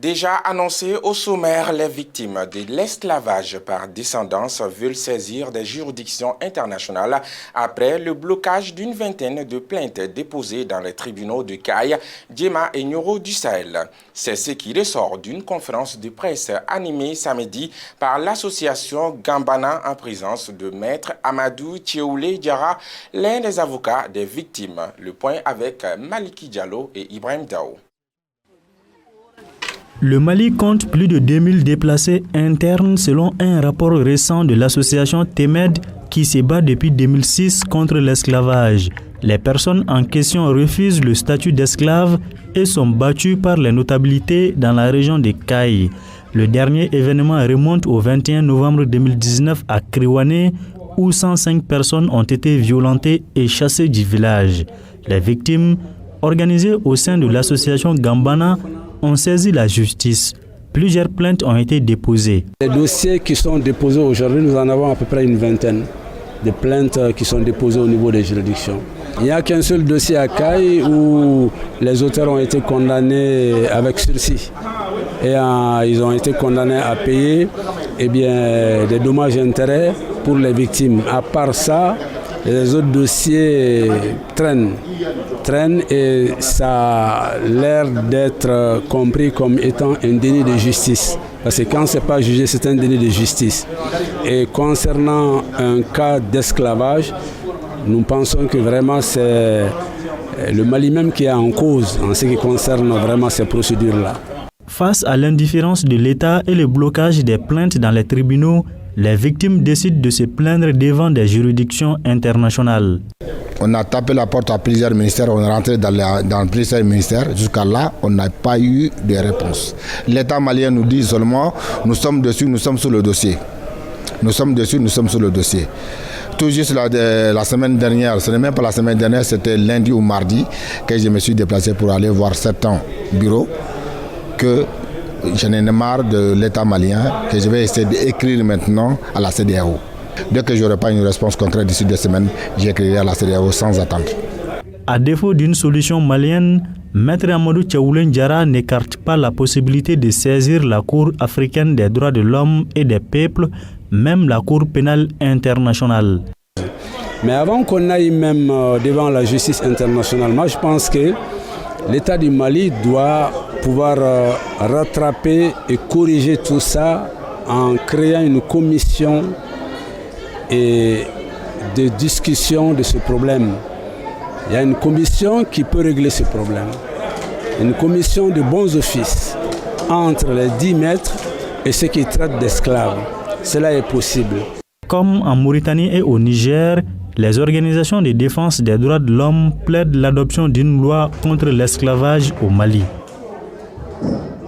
Déjà annoncé au sommaire, les victimes de l'esclavage par descendance veulent saisir des juridictions internationales après le blocage d'une vingtaine de plaintes déposées dans les tribunaux de Kayes, Djema et Nioro du Sahel. C'est ce qui ressort d'une conférence de presse animée samedi par l'association Gambana en présence de Maître Amadou Tcheoulé Diarra, l'un des avocats des victimes. Le point avec Maliki Diallo et Ibrahim Dao. Le Mali compte plus de 2000 déplacés internes selon un rapport récent de l'association TEMED qui se bat depuis 2006 contre l'esclavage. Les personnes en question refusent le statut d'esclave et sont battues par les notabilités dans la région de Kayes. Le dernier événement remonte au 21 novembre 2019 à Kriwane où 105 personnes ont été violentées et chassées du village. Les victimes, organisées au sein de l'association Gambana, ont saisi la justice. Plusieurs plaintes ont été déposées. Les dossiers qui sont déposés aujourd'hui, nous en avons à peu près une vingtaine de plaintes qui sont déposées au niveau des juridictions. Il n'y a qu'un seul dossier à Kayes où les auteurs ont été condamnés avec sursis. Et ils ont été condamnés à payer des dommages et intérêts pour les victimes. À part ça, les autres dossiers traînent et ça a l'air d'être compris comme étant un déni de justice. Parce que quand ce n'est pas jugé, c'est un déni de justice. Et concernant un cas d'esclavage, nous pensons que vraiment c'est le Mali même qui est en cause en ce qui concerne vraiment ces procédures-là. Face à l'indifférence de l'État et le blocage des plaintes dans les tribunaux, les victimes décident de se plaindre devant des juridictions internationales. On a tapé la porte à plusieurs ministères, on est rentré dans plusieurs ministères. Jusqu'à là, on n'a pas eu de réponse. L'État malien nous dit seulement, nous sommes dessus, nous sommes sur le dossier. Nous sommes dessus, nous sommes sur le dossier. Tout juste la semaine dernière, ce n'est même pas la semaine dernière, c'était lundi ou mardi que je me suis déplacé pour aller voir certains bureaux que j'en ai marre de l'État malien, que je vais essayer d'écrire maintenant à la CEDEAO. Dès que je n'aurai pas une réponse concrète d'ici 2 semaines, j'écrirai à la CEDEAO sans attendre. À défaut d'une solution malienne, Maître Amadou Tcheoulé Diarra n'écarte pas la possibilité de saisir la Cour africaine des droits de l'homme et des peuples, même la Cour pénale internationale. Mais avant qu'on aille même devant la justice internationale, moi je pense que l'État du Mali doit pouvoir rattraper et corriger tout ça en créant une commission et de discussion de ce problème. Il y a une commission qui peut régler ce problème. Une commission de bons offices entre les 10 maîtres et ceux qui traitent d'esclaves. Cela est possible. Comme en Mauritanie et au Niger, les organisations de défense des droits de l'homme plaident l'adoption d'une loi contre l'esclavage au Mali.